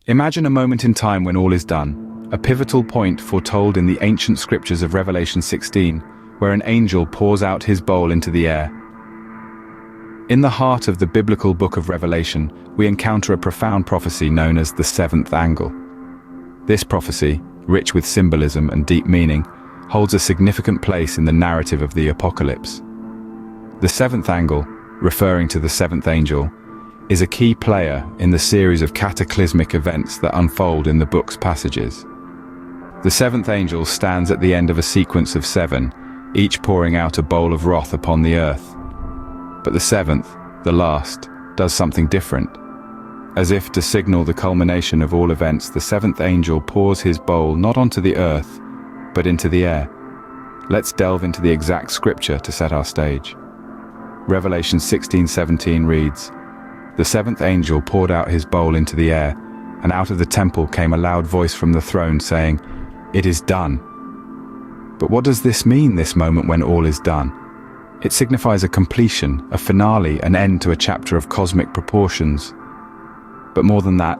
Imagine a moment in time when all is done, a pivotal point foretold in the ancient scriptures of Revelation 16, where an angel pours out his bowl into the air. In the heart of the biblical book of Revelation, we encounter a profound prophecy known as the seventh angle. This prophecy, rich with symbolism and deep meaning, holds a significant place in the narrative of the apocalypse. The seventh angle, referring to the seventh angel, is a key player in the series of cataclysmic events that unfold in the book's passages. The seventh angel stands at the end of a sequence of 7, each pouring out a bowl of wrath upon the earth. But the seventh, the last, does something different. As if to signal the culmination of all events, the seventh angel pours his bowl not onto the earth, but into the air. Let's delve into the exact scripture to set our stage. Revelation 16:17 reads, "The seventh angel poured out his bowl into the air, and out of the temple came a loud voice from the throne saying, 'It is done.'" But what does this mean, this moment when all is done? It signifies a completion, a finale, an end to a chapter of cosmic proportions. But more than that,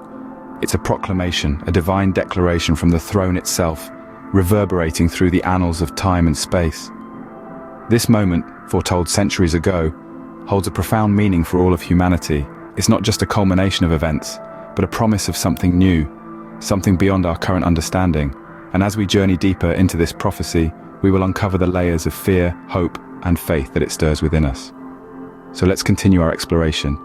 it's a proclamation, a divine declaration from the throne itself, reverberating through the annals of time and space. This moment, foretold centuries ago, holds a profound meaning for all of humanity. It's not just a culmination of events, but a promise of something new, something beyond our current understanding. And as we journey deeper into this prophecy, we will uncover the layers of fear, hope, and faith that it stirs within us. So let's continue our exploration,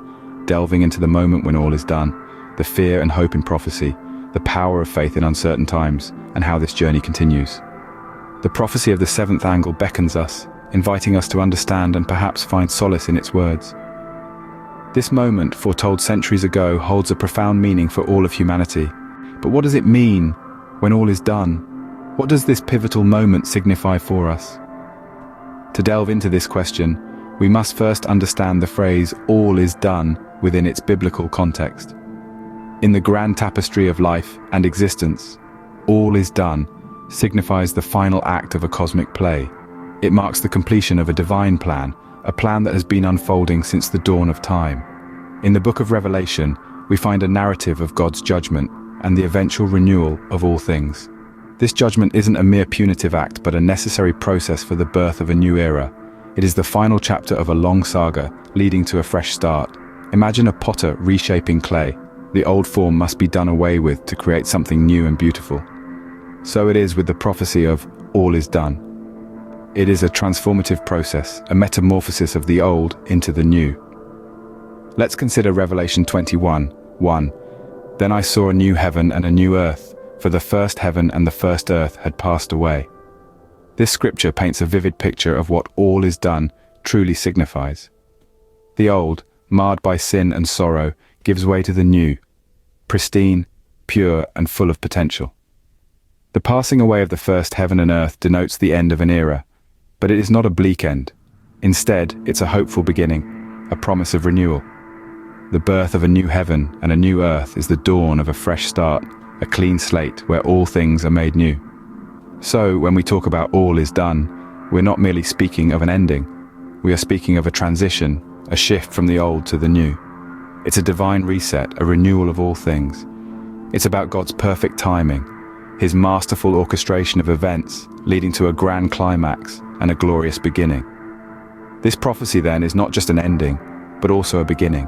delving into the moment when all is done, the fear and hope in prophecy, the power of faith in uncertain times, and how this journey continues. The prophecy of the seventh angle beckons us, inviting us to understand and perhaps find solace in its words. This moment, foretold centuries ago, holds a profound meaning for all of humanity. But what does it mean when all is done? What does this pivotal moment signify for us? To delve into this question, we must first understand the phrase "all is done" within its biblical context. In the grand tapestry of life and existence, all is done signifies the final act of a cosmic play. It marks the completion of a divine plan, a plan that has been unfolding since the dawn of time. In the book of Revelation, we find a narrative of God's judgment and the eventual renewal of all things. This judgment isn't a mere punitive act, but a necessary process for the birth of a new era. It is the final chapter of a long saga, leading to a fresh start. Imagine a potter reshaping clay. The old form must be done away with to create something new and beautiful. So it is with the prophecy of all is done. It is a transformative process, a metamorphosis of the old into the new. Let's consider Revelation 21:1. "Then I saw a new heaven and a new earth, for the first heaven and the first earth had passed away." This scripture paints a vivid picture of what all is done truly signifies. The old, marred by sin and sorrow, gives way to the new, pristine, pure, and full of potential. The passing away of the first heaven and earth denotes the end of an era, but it is not a bleak end. Instead, it's a hopeful beginning, a promise of renewal. The birth of a new heaven and a new earth is the dawn of a fresh start, a clean slate where all things are made new. So, when we talk about all is done, we're not merely speaking of an ending. We are speaking of a transition, a shift from the old to the new. It's a divine reset, a renewal of all things. It's about God's perfect timing, His masterful orchestration of events leading to a grand climax and a glorious beginning. This prophecy then is not just an ending, but also a beginning.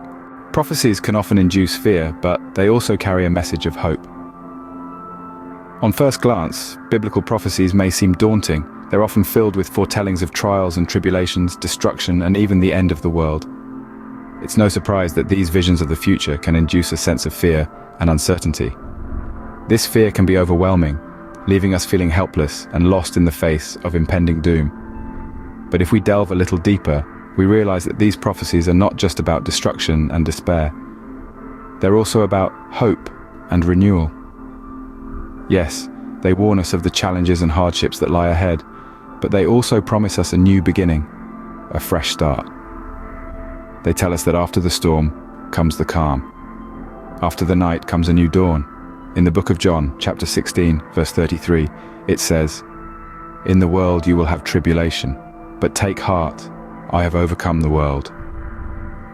Prophecies can often induce fear, but they also carry a message of hope. On first glance, biblical prophecies may seem daunting. They're often filled with foretellings of trials and tribulations, destruction, and even the end of the world. It's no surprise that these visions of the future can induce a sense of fear and uncertainty. This fear can be overwhelming, leaving us feeling helpless and lost in the face of impending doom. But if we delve a little deeper, we realize that these prophecies are not just about destruction and despair. They're also about hope and renewal. Yes, they warn us of the challenges and hardships that lie ahead, but they also promise us a new beginning, a fresh start. They tell us that after the storm comes the calm. After the night comes a new dawn. In the book of John, chapter 16, verse 33, it says, "In the world you will have tribulation, but take heart, I have overcome the world."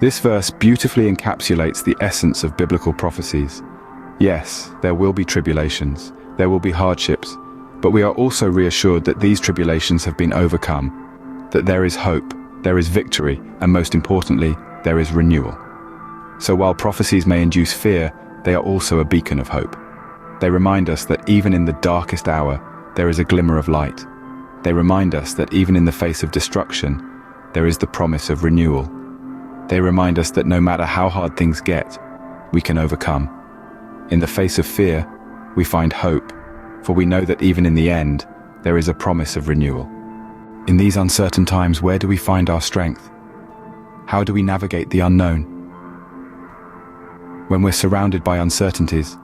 This verse beautifully encapsulates the essence of biblical prophecies. Yes, there will be tribulations, there will be hardships, but we are also reassured that these tribulations have been overcome, that there is hope, there is victory, and most importantly, there is renewal. So while prophecies may induce fear, they are also a beacon of hope. They remind us that even in the darkest hour, there is a glimmer of light. They remind us that even in the face of destruction, there is the promise of renewal. They remind us that no matter how hard things get, we can overcome. In the face of fear, we find hope, for we know that even in the end, there is a promise of renewal. In these uncertain times, where do we find our strength? How do we navigate the unknown? When we're surrounded by uncertainties,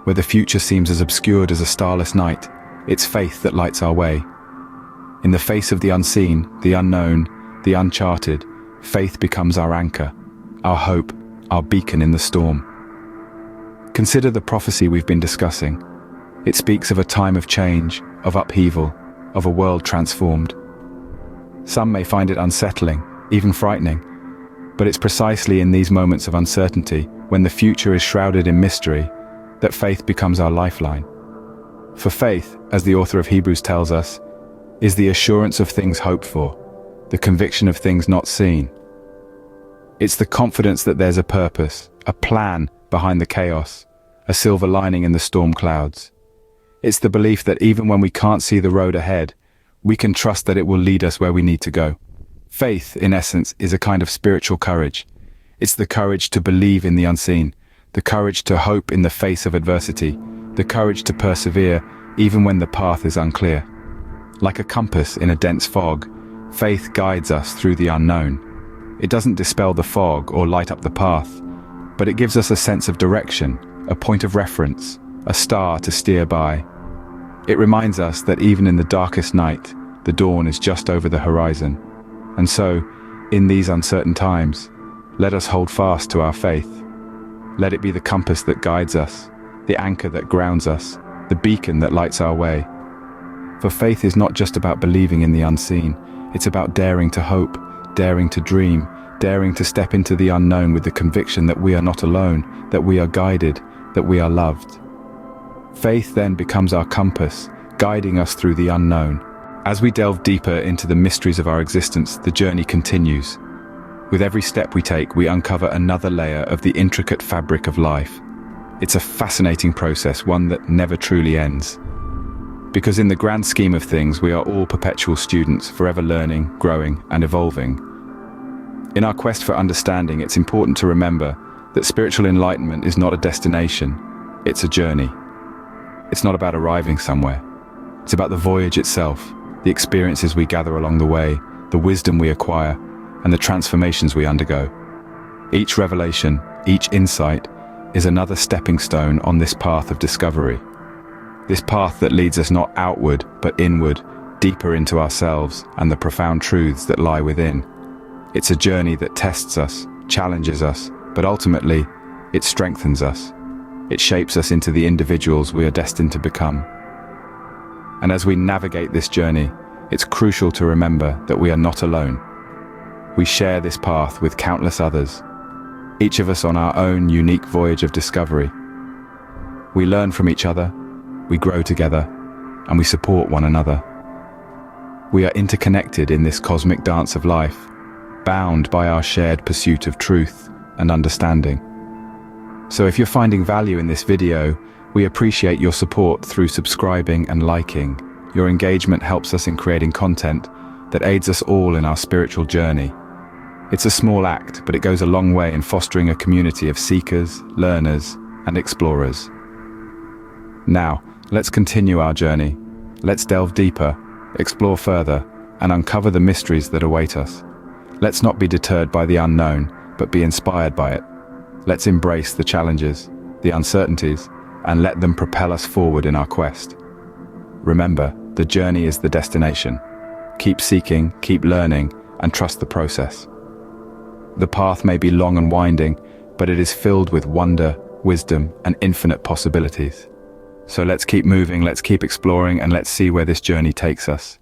where the future seems as obscured as a starless night, it's faith that lights our way. In the face of the unseen, the unknown, the uncharted, faith becomes our anchor, our hope, our beacon in the storm. Consider the prophecy we've been discussing. It speaks of a time of change, of upheaval, of a world transformed. Some may find it unsettling, even frightening, but it's precisely in these moments of uncertainty, when the future is shrouded in mystery, that faith becomes our lifeline. For faith, as the author of Hebrews tells us, is the assurance of things hoped for, the conviction of things not seen. It's the confidence that there's a purpose, a plan behind the chaos, a silver lining in the storm clouds. It's the belief that even when we can't see the road ahead, we can trust that it will lead us where we need to go. Faith, in essence, is a kind of spiritual courage. It's the courage to believe in the unseen, the courage to hope in the face of adversity, the courage to persevere even when the path is unclear. Like a compass in a dense fog, faith guides us through the unknown. It doesn't dispel the fog or light up the path, but it gives us a sense of direction, a point of reference, a star to steer by. It reminds us that even in the darkest night, the dawn is just over the horizon. And so, in these uncertain times, let us hold fast to our faith. Let it be the compass that guides us, the anchor that grounds us, the beacon that lights our way. For faith is not just about believing in the unseen, it's about daring to hope, daring to dream, daring to step into the unknown with the conviction that we are not alone, that we are guided, that we are loved. Faith then becomes our compass, guiding us through the unknown. As we delve deeper into the mysteries of our existence, the journey continues. With every step we take, we uncover another layer of the intricate fabric of life. It's a fascinating process, one that never truly ends. Because in the grand scheme of things, we are all perpetual students, forever learning, growing, and evolving. In our quest for understanding, it's important to remember that spiritual enlightenment is not a destination, it's a journey. It's not about arriving somewhere. It's about the voyage itself, the experiences we gather along the way, the wisdom we acquire, and the transformations we undergo. Each revelation, each insight, is another stepping stone on this path of discovery. This path that leads us not outward, but inward, deeper into ourselves and the profound truths that lie within. It's a journey that tests us, challenges us, but ultimately, it strengthens us. It shapes us into the individuals we are destined to become. And as we navigate this journey, it's crucial to remember that we are not alone. We share this path with countless others, each of us on our own unique voyage of discovery. We learn from each other, we grow together, and we support one another. We are interconnected in this cosmic dance of life, bound by our shared pursuit of truth and understanding. So if you're finding value in this video, we appreciate your support through subscribing and liking. Your engagement helps us in creating content that aids us all in our spiritual journey. It's a small act, but it goes a long way in fostering a community of seekers, learners, and explorers. Now, let's continue our journey. Let's delve deeper, explore further, and uncover the mysteries that await us. Let's not be deterred by the unknown, but be inspired by it. Let's embrace the challenges, the uncertainties, and let them propel us forward in our quest. Remember, the journey is the destination. Keep seeking, keep learning, and trust the process. The path may be long and winding, but it is filled with wonder, wisdom, and infinite possibilities. So let's keep moving, let's keep exploring, and let's see where this journey takes us.